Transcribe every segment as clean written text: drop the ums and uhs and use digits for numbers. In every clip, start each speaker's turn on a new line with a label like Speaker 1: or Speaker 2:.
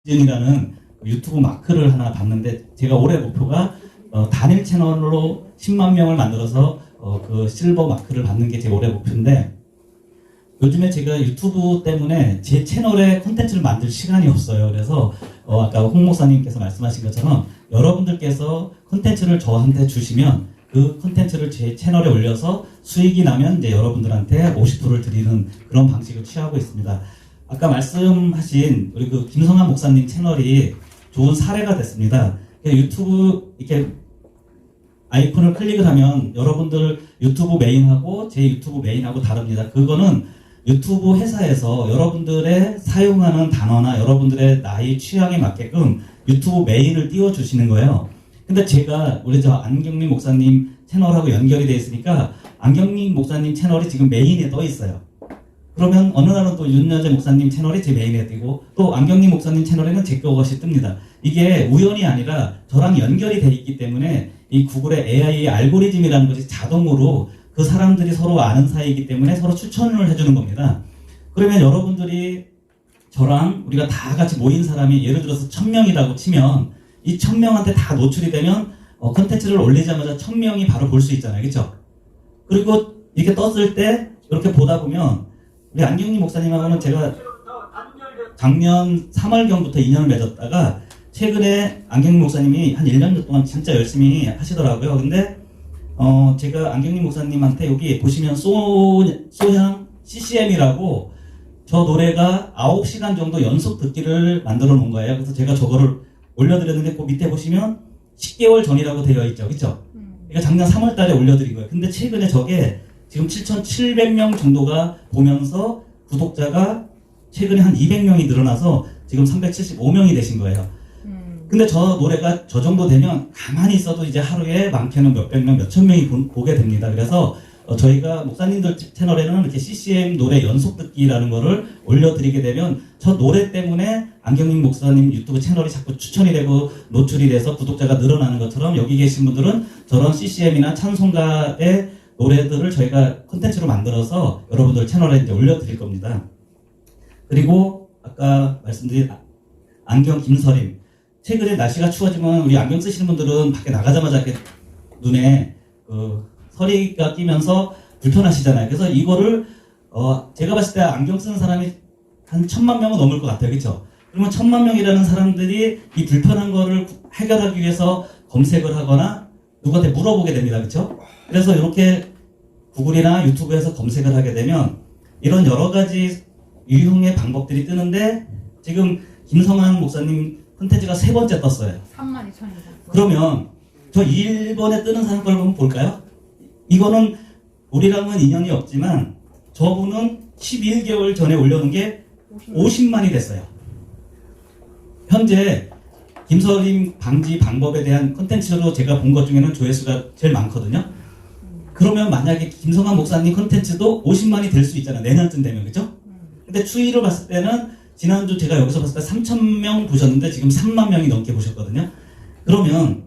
Speaker 1: 이라는 유튜브 마크를 하나 봤는데 제가 올해 목표가 단일 채널로 10만 명을 만들어서 그 실버 마크를 받는 게 제 올해 목표인데 요즘에 제가 유튜브 때문에 제 채널에 콘텐츠를 만들 시간이 없어요. 그래서 아까 홍 목사님께서 말씀하신 것처럼 여러분들께서 콘텐츠를 저한테 주시면 그 콘텐츠를 제 채널에 올려서 수익이 나면 이제 여러분들한테 50%를 드리는 그런 방식을 취하고 있습니다. 아까 말씀하신 우리 그 김성환 목사님 채널이 좋은 사례가 됐습니다. 유튜브 이렇게 아이콘을 클릭을 하면 여러분들 유튜브 메인하고 제 유튜브 메인하고 다릅니다. 그거는 유튜브 회사에서 여러분들의 사용하는 단어나 여러분들의 나이 취향에 맞게끔 유튜브 메인을 띄워주시는 거예요. 근데 제가 우리 저 안경림 목사님 채널하고 연결이 되어 있으니까 안경림 목사님 채널이 지금 메인에 떠 있어요. 그러면 어느 날은 또 윤여재 목사님 채널이 제 메인에 뜨고 또 안경림 목사님 채널에는 제 것이 뜹니다. 이게 우연이 아니라 저랑 연결이 돼 있기 때문에 이 구글의 AI 알고리즘이라는 것이 자동으로 그 사람들이 서로 아는 사이이기 때문에 서로 추천을 해주는 겁니다. 그러면 여러분들이 저랑 우리가 다 같이 모인 사람이 예를 들어서 1000명이라고 치면 이 1000명한테 다 노출이 되면 컨텐츠를 올리자마자 1000명이 바로 볼 수 있잖아요. 그렇죠? 그리고 이렇게 떴을 때 이렇게 보다 보면 우리 안경림 목사님하고는 제가 작년 3월경부터 인연을 맺었다가 최근에 안경림 목사님이 한 1년 동안 진짜 열심히 하시더라고요. 근데 제가 안경림 목사님한테 여기 보시면 소향 CCM이라고 저 노래가 9시간 정도 연속 듣기를 만들어 놓은 거예요. 그래서 제가 저거를 올려드렸는데 그 밑에 보시면 10개월 전이라고 되어 있죠. 그쵸? 그러니까 작년 3월 달에 올려드린 거예요. 근데 최근에 저게 지금 7,700명 정도가 보면서 구독자가 최근에 한 200명이 늘어나서 지금 375명이 되신 거예요. 근데 저 노래가 저 정도 되면 가만히 있어도 이제 하루에 많게는 몇백 명, 몇천 명이 보게 됩니다. 그래서 저희가 목사님들 채널에는 이렇게 CCM 노래 연속 듣기라는 거를 올려드리게 되면 저 노래 때문에 안경림 목사님 유튜브 채널이 자꾸 추천이 되고 노출이 돼서 구독자가 늘어나는 것처럼 여기 계신 분들은 저런 CCM이나 찬송가의 노래들을 저희가 콘텐츠로 만들어서 여러분들 채널에 이제 올려드릴 겁니다. 그리고 아까 말씀드린 안경 김서림. 최근에 날씨가 추워지면 우리 안경 쓰시는 분들은 밖에 나가자마자 이렇게 눈에 서리가 끼면서 불편하시잖아요. 그래서 이거를 제가 봤을 때 안경 쓰는 사람이 한 1000만 명은 넘을 것 같아요. 그렇죠? 그러면 1000만 명이라는 사람들이 이 불편한 거를 해결하기 위해서 검색을 하거나 누구한테 물어보게 됩니다. 그렇죠? 그래서 이렇게 구글이나 유튜브에서 검색을 하게 되면 이런 여러 가지 유형의 방법들이 뜨는데 지금 김성환 목사님 콘텐츠가 3번째 떴어요.
Speaker 2: 32,000이다.
Speaker 1: 그러면 저 1번에 뜨는 사람 걸 한번 볼까요? 이거는 우리랑은 인연이 없지만 저분은 11개월 전에 올려놓은 게 50만이 됐어요. 현재 김서림 방지 방법에 대한 콘텐츠로 제가 본 것 중에는 조회수가 제일 많거든요. 그러면 만약에 김성환 목사님 콘텐츠도 50만이 될 수 있잖아요. 내년쯤 되면. 그죠? 근데 추이로 봤을 때는 지난주 제가 여기서 봤을 때 3,000명 보셨는데 지금 3만 명이 넘게 보셨거든요. 그러면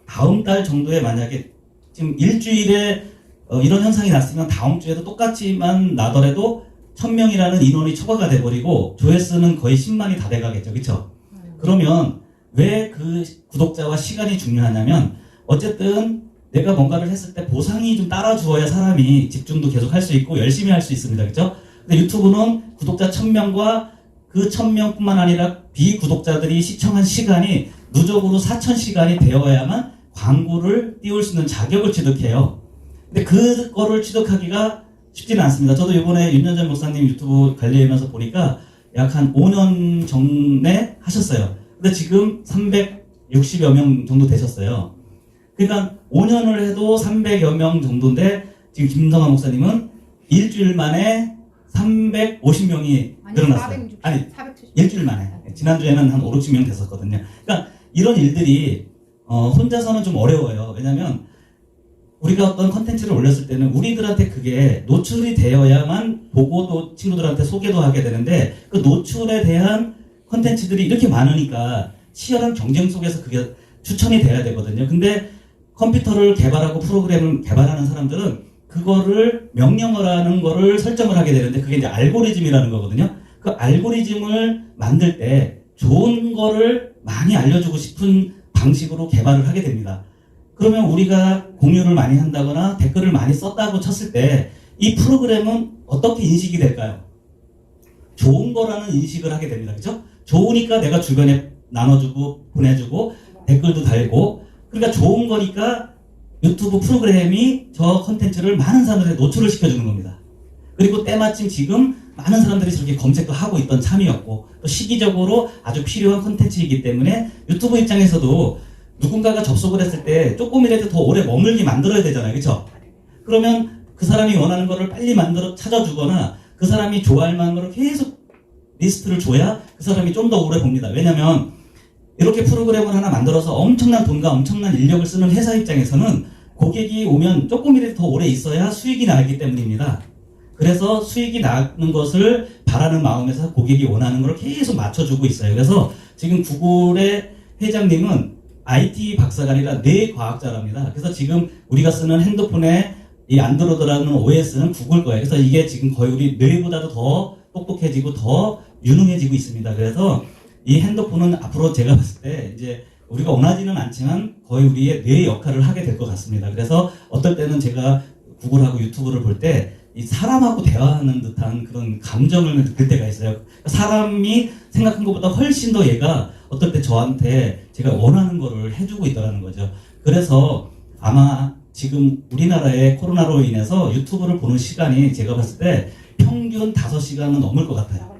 Speaker 1: 다음 달 정도에 만약에 지금 일주일에 이런 현상이 났으면 다음 주에도 똑같이만 나더라도 1000명이라는 인원이 초과가 돼버리고 조회수는 거의 10만이 다 돼가겠죠. 그렇죠? 그러면 왜 그 구독자와 시간이 중요하냐면 어쨌든 내가 뭔가를 했을 때 보상이 좀 따라주어야 사람이 집중도 계속 할 수 있고 열심히 할 수 있습니다. 그렇죠? 근데 유튜브는 구독자 1000명과 그 1000명뿐만 아니라 비구독자들이 시청한 시간이 누적으로 4000시간이 되어야만 광고를 띄울 수 있는 자격을 취득해요. 근데 그거를 취득하기가 쉽지는 않습니다. 저도 이번에 윤여재 목사님 유튜브 관리하면서 보니까 약 한 5년 전에 하셨어요. 근데 지금 360여 명 정도 되셨어요. 그러니까 5년을 해도 300여 명 정도인데 지금 김성환 목사님은 일주일 만에 350명이 늘어났어요.
Speaker 2: 460,
Speaker 1: 아니,
Speaker 2: 470.
Speaker 1: 일주일 만에. 지난주에는 한 5, 60명 됐었거든요. 그러니까 이런 일들이 혼자서는 좀 어려워요. 왜냐하면 우리가 어떤 컨텐츠를 올렸을 때는 우리들한테 그게 노출이 되어야만 보고 또 친구들한테 소개도 하게 되는데 그 노출에 대한 컨텐츠들이 이렇게 많으니까 치열한 경쟁 속에서 그게 추천이 돼야 되거든요. 근데 컴퓨터를 개발하고 프로그램을 개발하는 사람들은 그거를 명령을 하는 거를 설정을 하게 되는데 그게 이제 알고리즘이라는 거거든요. 그 알고리즘을 만들 때 좋은 거를 많이 알려주고 싶은 방식으로 개발을 하게 됩니다. 그러면 우리가 공유를 많이 한다거나 댓글을 많이 썼다고 쳤을 때 이 프로그램은 어떻게 인식이 될까요? 좋은 거라는 인식을 하게 됩니다. 그죠? 좋으니까 내가 주변에 나눠주고 보내주고 댓글도 달고, 그러니까 좋은 거니까 유튜브 프로그램이 저 컨텐츠를 많은 사람들에게 노출을 시켜주는 겁니다. 그리고 때마침 지금 많은 사람들이 저렇게 검색도 하고 있던 참이었고, 또 시기적으로 아주 필요한 컨텐츠이기 때문에 유튜브 입장에서도 누군가가 접속을 했을 때 조금이라도 더 오래 머물게 만들어야 되잖아요. 그렇죠? 그러면 그 사람이 원하는 거를 빨리 만들어 찾아주거나 그 사람이 좋아할 만한 거를 계속 리스트를 줘야 그 사람이 좀 더 오래 봅니다. 왜냐면 이렇게 프로그램을 하나 만들어서 엄청난 돈과 엄청난 인력을 쓰는 회사 입장에서는 고객이 오면 조금이라도 더 오래 있어야 수익이 나기 때문입니다. 그래서 수익이 나는 것을 바라는 마음에서 고객이 원하는 걸 계속 맞춰주고 있어요. 그래서 지금 구글의 회장님은 IT 박사가 아니라 뇌과학자랍니다. 그래서 지금 우리가 쓰는 핸드폰에 이 안드로이드라는 OS는 구글 거예요. 그래서 이게 지금 거의 우리 뇌보다도 더 똑똑해지고 더 유능해지고 있습니다. 그래서 이 핸드폰은 앞으로 제가 봤을 때 이제 우리가 원하지는 않지만 거의 우리의 뇌 역할을 하게 될 것 같습니다. 그래서 어떨 때는 제가 구글하고 유튜브를 볼 때 이 사람하고 대화하는 듯한 그런 감정을 느낄 때가 있어요. 사람이 생각한 것보다 훨씬 더 얘가 어떨 때 저한테 제가 원하는 거를 해주고 있다는 거죠. 그래서 아마 지금 우리나라의 코로나로 인해서 유튜브를 보는 시간이 제가 봤을 때 평균 5시간은 넘을 것 같아요.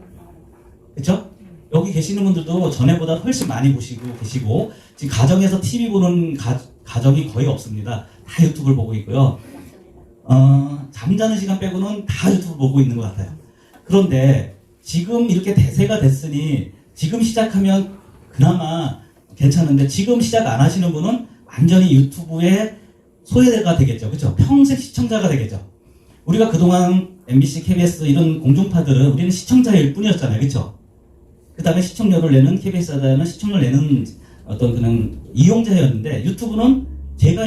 Speaker 1: 그렇죠? 여기 계시는 분들도 전에보다 훨씬 많이 보시고 계시고, 지금 가정에서 TV 보는 가정이 거의 없습니다. 다 유튜브를 보고 있고요. 잠자는 시간 빼고는 다 유튜브 보고 있는 것 같아요. 그런데 지금 이렇게 대세가 됐으니 지금 시작하면 그나마 괜찮은데, 지금 시작 안 하시는 분은 완전히 유튜브의 소외가 되겠죠. 그렇죠? 평생 시청자가 되겠죠. 우리가 그동안 MBC, KBS 이런 공중파들은 우리는 시청자일 뿐이었잖아요. 그렇죠? 그 다음에 시청료를 내는, KBS 하다는 시청료를 내는 어떤 그냥 이용자였는데, 유튜브는 제가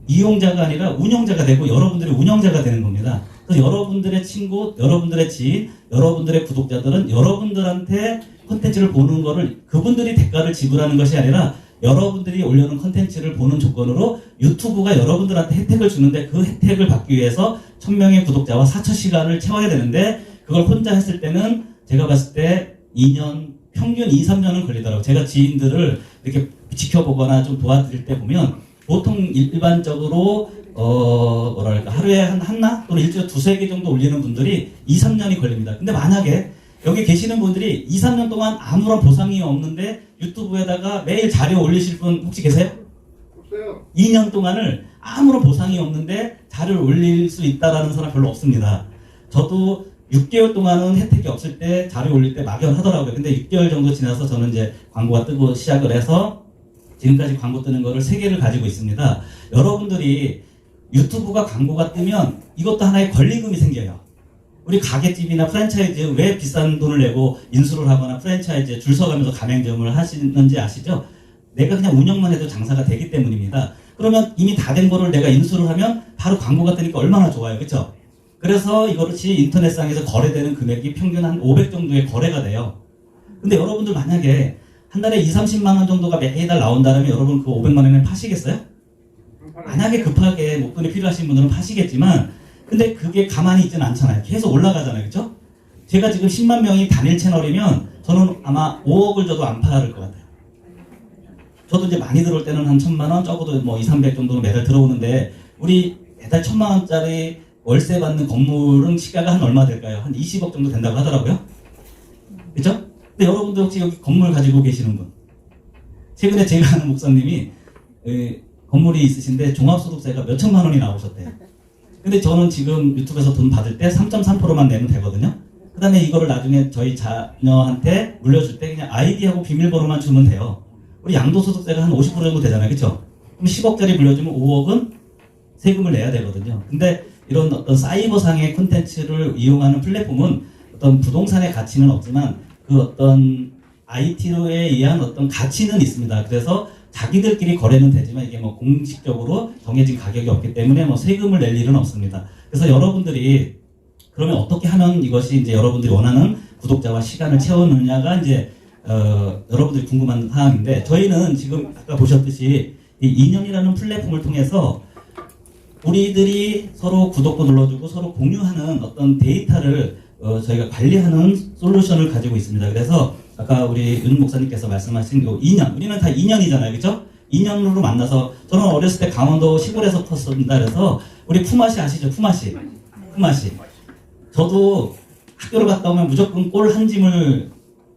Speaker 1: 이용자가 아니라 운영자가 되고 여러분들이 운영자가 되는 겁니다. 그래서 여러분들의 친구, 여러분들의 지인, 여러분들의 구독자들은 여러분들한테 콘텐츠를 보는 거를, 그분들이 대가를 지불하는 것이 아니라 여러분들이 올려놓은 콘텐츠를 보는 조건으로 유튜브가 여러분들한테 혜택을 주는데, 그 혜택을 받기 위해서 1000명의 구독자와 4000시간을 채워야 되는데, 그걸 혼자 했을 때는 제가 봤을 때 2년, 평균 2, 3년은 걸리더라고요. 제가 지인들을 이렇게 지켜보거나 좀 도와드릴 때 보면 보통 일반적으로 뭐랄까 하루에 하나 또는 일주일에 2-3개 정도 올리는 분들이 2, 3년이 걸립니다. 근데 만약에 여기 계시는 분들이 2, 3년 동안 아무런 보상이 없는데 유튜브에다가 매일 자료 올리실 분 혹시 계세요? 없어요. 2년 동안을 아무런 보상이 없는데 자료를 올릴 수 있다라는 사람 별로 없습니다. 저도 6개월 동안은 혜택이 없을 때 자료 올릴 때 막연하더라고요. 근데 6개월 정도 지나서 저는 이제 광고가 뜨고 시작을 해서 지금까지 광고 뜨는 거를 3개를 가지고 있습니다. 여러분들이 유튜브가 광고가 뜨면 이것도 하나의 권리금이 생겨요. 우리 가게집이나 프랜차이즈 왜 비싼 돈을 내고 인수를 하거나 프랜차이즈에 줄 서가면서 가맹점을 하시는지 아시죠? 내가 그냥 운영만 해도 장사가 되기 때문입니다. 그러면 이미 다 된 거를 내가 인수를 하면 바로 광고가 뜨니까 얼마나 좋아요. 그렇죠? 그래서 이것이 인터넷상에서 거래되는 금액이 평균 한 500 정도의 거래가 돼요. 근데 여러분들 만약에 한 달에 2-30만 원 정도가 매달 나온다면 여러분 그 500만 원에 파시겠어요? 만약에 급하게 목돈이 필요하신 분들은 파시겠지만, 근데 그게 가만히 있지는 않잖아요. 계속 올라가잖아요. 그렇죠? 제가 지금 10만 명이 단일 채널이면 저는 아마 5억을 줘도 안 팔을 것 같아요. 저도 이제 많이 들어올 때는 한 1000만 원, 적어도 뭐 200-300 정도는 매달 들어오는데, 우리 매달 1000만 원짜리 월세 받는 건물은 시가가 한 얼마 될까요? 한 20억 정도 된다고 하더라고요. 그렇죠? 근데 여러분들 혹시 여기 건물 가지고 계시는 분? 최근에 제가 아는 목사님이 건물이 있으신데 종합소득세가 몇 천만 원이 나오셨대요. 근데 저는 지금 유튜브에서 돈 받을 때 3.3%만 내면 되거든요. 그 다음에 이거를 나중에 저희 자녀한테 물려줄 때 그냥 아이디하고 비밀번호만 주면 돼요. 우리 양도소득세가 한 50% 정도 되잖아요. 그렇죠? 그럼 10억짜리 물려주면 5억은 세금을 내야 되거든요. 근데 이런 어떤 사이버상의 콘텐츠를 이용하는 플랫폼은 어떤 부동산의 가치는 없지만 그 어떤 IT로에 의한 어떤 가치는 있습니다. 그래서 자기들끼리 거래는 되지만 이게 뭐 공식적으로 정해진 가격이 없기 때문에 뭐 세금을 낼 일은 없습니다. 그래서 여러분들이 그러면 어떻게 하면 이것이 이제 여러분들이 원하는 구독자와 시간을 채우느냐가 이제 여러분들이 궁금한 사항인데 저희는 지금 아까 보셨듯이 이 인연이라는 플랫폼을 통해서 우리들이 서로 구독도 눌러주고 서로 공유하는 어떤 데이터를 저희가 관리하는 솔루션을 가지고 있습니다. 그래서 아까 우리 윤 목사님께서 말씀하신 요 인연, 우리는 다 인연이잖아요, 그렇죠? 인연으로 만나서 저는 어렸을 때 강원도 시골에서 컸습니다. 그래서 우리 품앗이 아시죠? 품앗이. 저도 학교를 갔다 오면 무조건 꼴 한 짐을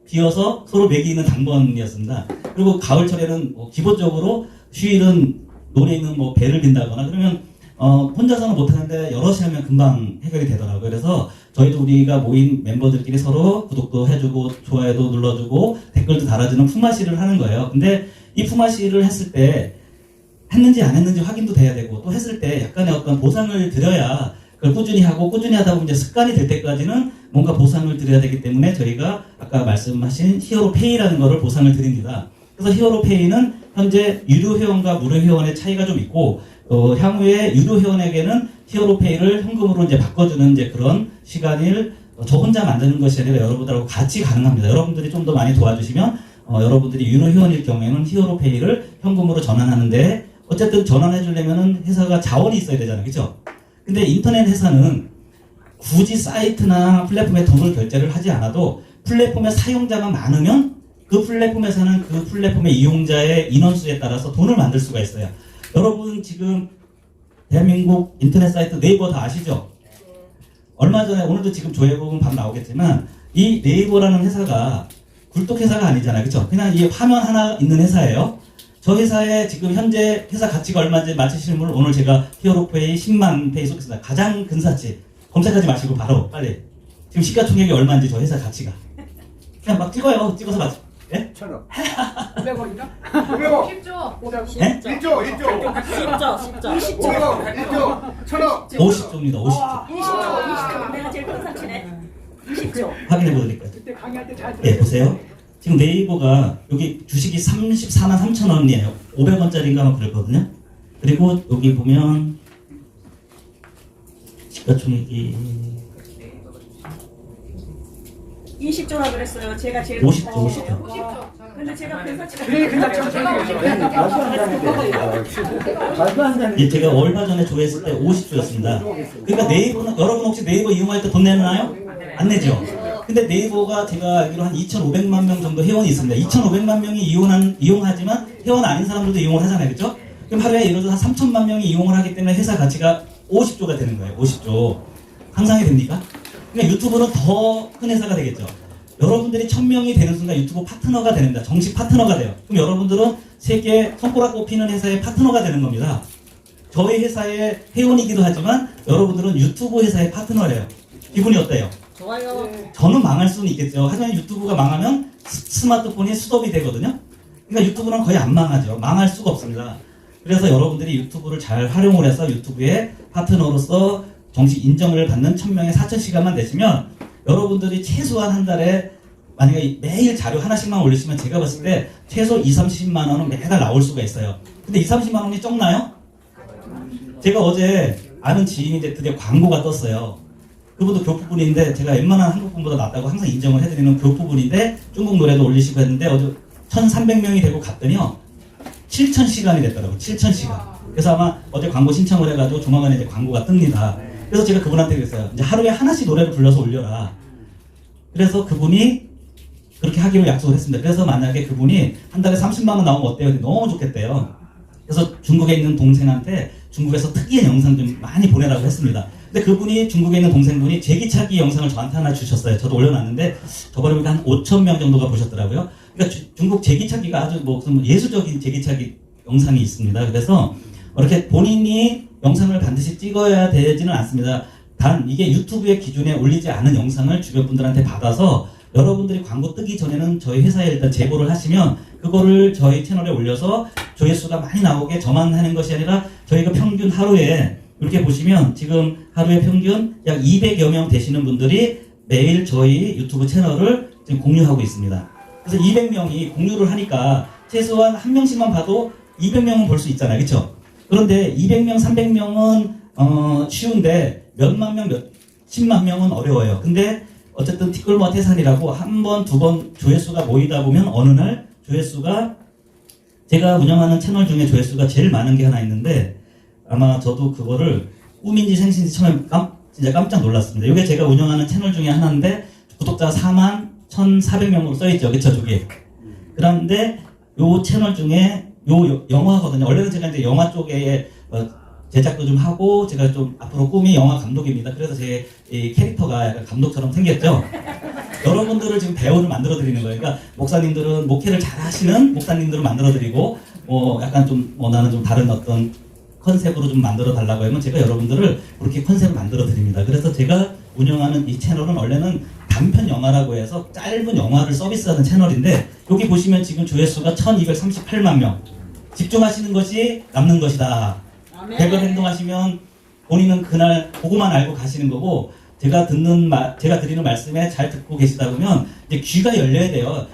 Speaker 1: 비워서 서로 먹이는 당번이었습니다. 그리고 가을철에는 기본적으로 휴일은 논에 있는 배를 빈다거나 그러면 혼자서는 못하는데 여럿이 하면 금방 해결이 되더라고요. 그래서 저희도 우리가 모인 멤버들끼리 서로 구독도 해주고 좋아요도 눌러주고 댓글도 달아주는 품앗이를 하는 거예요. 근데 이 품앗이를 했을 때 했는지 안 했는지 확인도 돼야 되고 또 했을 때 약간의 어떤 보상을 드려야 그걸 꾸준히 하고 꾸준히 하다 보면 이제 습관이 될 때까지는 뭔가 보상을 드려야 되기 때문에 저희가 아까 말씀하신 히어로페이라는 거를 보상을 드립니다. 그래서 히어로페이는 현재 유료 회원과 무료 회원의 차이가 좀 있고 향후에 유료 회원에게는 히어로페이를 현금으로 이제 바꿔주는 이제 그런 시간을 저 혼자 만드는 것이 아니라 여러분들하고 같이 가능합니다. 여러분들이 좀 더 많이 도와주시면 여러분들이 유료 회원일 경우에는 히어로페이를 현금으로 전환하는데 어쨌든 전환해 주려면은 회사가 자원이 있어야 되잖아요, 그렇죠? 근데 인터넷 회사는 굳이 사이트나 플랫폼에 돈을 결제를 하지 않아도 플랫폼의 사용자가 많으면 그 플랫폼에서는 그 플랫폼의 이용자의 인원수에 따라서 돈을 만들 수가 있어요. 여러분 지금 대한민국 인터넷 사이트 네이버 다 아시죠? 얼마 전에 오늘도 지금 조회보면 밥 나오겠지만 이 네이버라는 회사가 굴뚝회사가 아니잖아요, 그렇죠? 그냥 이 화면 하나 있는 회사예요. 저 회사에 지금 현재 회사 가치가 얼마인지 맞히시는 분을 오늘 제가 히어로페이 10만 페이 속에서 가장 근사치 검색하지 마시고 바로 빨리 지금 시가총액이 얼마인지 저 회사 가치가 그냥 막 찍어요. 찍어서 맞 예?
Speaker 2: 1,000원 500원인가? 500원
Speaker 3: 10조.
Speaker 1: 예?
Speaker 2: 1조
Speaker 3: 10조.
Speaker 2: 500원 1조 1,000원
Speaker 1: 50조입니다. 50조.
Speaker 3: 20조. 내가 제일 큰 사치네. 20조.
Speaker 1: 확인해 보드릴까요?
Speaker 2: 그때 강의할 때잘
Speaker 1: 예, 보세요. 지금 네이버가 여기 주식이 34만 3천 원이에요. 500원짜리인가 막 그랬거든요. 그리고 여기 보면 시가총액이
Speaker 3: 20조라 그랬어요. 제가 제일
Speaker 1: 50조,
Speaker 3: 큰
Speaker 1: 50조.
Speaker 3: 사치예요. 근데 제가 큰 사치가
Speaker 2: 그래 그냥 말도 안 되는
Speaker 1: 예, 제가 얼마 전에 조회했을 때 50조였습니다. 그러니까 네이버는 여러분 혹시 네이버 이용할 때 돈 내나요? 안 내죠. 근데 네이버가 제가 알기로 한 2,500만 명 정도 회원이 있습니다. 2,500만 명이 이용하지만 회원 아닌 사람들도 이용을 하잖아요, 그렇죠? 그럼 하루에 예를 들어서 한 3,000만 명이 이용을 하기 때문에 회사 가치가 50조가 되는 거예요. 50조. 상상이 됩니까? 그러니까 유튜브는 더 큰 회사가 되겠죠. 여러분들이 1,000명이 되는 순간 유튜브 파트너가 됩니다. 정식 파트너가 돼요. 그럼 여러분들은 세계 손가락 꼽히는 회사의 파트너가 되는 겁니다. 저희 회사의 회원이기도 하지만 여러분들은 유튜브 회사의 파트너예요. 기분이 어때요?
Speaker 3: 좋아요.
Speaker 1: 저는 망할 수는 있겠죠. 하지만 유튜브가 망하면 스마트폰이 수동이 되거든요. 그러니까 유튜브는 거의 안 망하죠. 망할 수가 없습니다. 그래서 여러분들이 유튜브를 잘 활용을 해서 유튜브의 파트너로서 정식 인정을 받는 1,000명의 4,000시간만 되시면 여러분들이 최소한 한 달에 만약에 매일 자료 하나씩만 올리시면 제가 봤을 때 최소 2,30만 원은 매달 나올 수가 있어요. 근데 2,30만 원이 적나요? 제가 어제 아는 지인이 드디어 광고가 떴어요. 그분도 교포분인데 제가 웬만한 한국분보다 낫다고 항상 인정을 해드리는 교포분인데 중국 노래도 올리시고 했는데 어제 1,300명이 되고 갔더니요 7,000시간이 됐더라고요. 7,000시간. 그래서 아마 어제 광고 신청을 해가지고 조만간에 이제 광고가 뜹니다. 그래서 제가 그분한테 그랬어요. 이제 하루에 하나씩 노래를 불러서 올려라. 그래서 그분이 그렇게 하기로 약속을 했습니다. 그래서 만약에 그분이 한 달에 30만 원 나오면 어때요? 너무 좋겠대요. 그래서 중국에 있는 동생한테 중국에서 특이한 영상 좀 많이 보내라고 했습니다. 근데 그분이 중국에 있는 동생분이 제기차기 영상을 저한테 하나 주셨어요. 저도 올려놨는데 저번에 보니까 한 5,000명 정도가 보셨더라고요. 그러니까 중국 제기차기가 아주 무슨 예술적인 제기차기 영상이 있습니다. 그래서 이렇게 본인이 영상을 반드시 찍어야 되지는 않습니다. 단 이게 유튜브의 기준에 올리지 않은 영상을 주변 분들한테 받아서 여러분들이 광고 뜨기 전에는 저희 회사에 일단 제보를 하시면 그거를 저희 채널에 올려서 조회수가 많이 나오게 저만 하는 것이 아니라 저희가 평균 하루에 이렇게 보시면 지금 하루에 평균 약 200여 명 되시는 분들이 매일 저희 유튜브 채널을 지금 공유하고 있습니다. 그래서 200명이 공유를 하니까 최소한 한 명씩만 봐도 200명은 볼 수 있잖아요. 그렇죠? 그런데 200명, 300명은 쉬운데 몇만 명, 10만 명은 어려워요. 근데 어쨌든 티끌모아 태산이라고 한 번, 두 번 조회수가 모이다 보면 어느 날 조회수가 제가 운영하는 채널 중에 조회수가 제일 많은 게 하나 있는데 아마 저도 그거를 꿈인지 생신인지 처음에 진짜 깜짝 놀랐습니다. 이게 제가 운영하는 채널 중에 하나인데 구독자가 41,400명으로 써있죠. 그쵸, 저기. 그런데 요 채널 중에 요 영화거든요. 원래는 제가 이제 영화 쪽에 제작도 좀 하고 제가 좀 앞으로 꿈이 영화 감독입니다. 그래서 제 이 캐릭터가 약간 감독처럼 생겼죠. 여러분들을 지금 배우를 만들어 드리는 거예요. 그러니까 목사님들은 목회를 잘 하시는 목사님들을 만들어 드리고 약간 좀 나는 좀 다른 어떤 컨셉으로 좀 만들어 달라고 하면 제가 여러분들을 그렇게 컨셉을 만들어 드립니다. 그래서 제가 운영하는 이 채널은 원래는 단편 영화라고 해서 짧은 영화를 서비스하는 채널인데 여기 보시면 지금 조회수가 1238만 명. 집중하시는 것이 남는 것이다. 백을 행동하시면 본인은 그날 그거만 알고 가시는 거고 제가 드리는 말씀에 잘 듣고 계시다 보면 이제 귀가 열려야 돼요.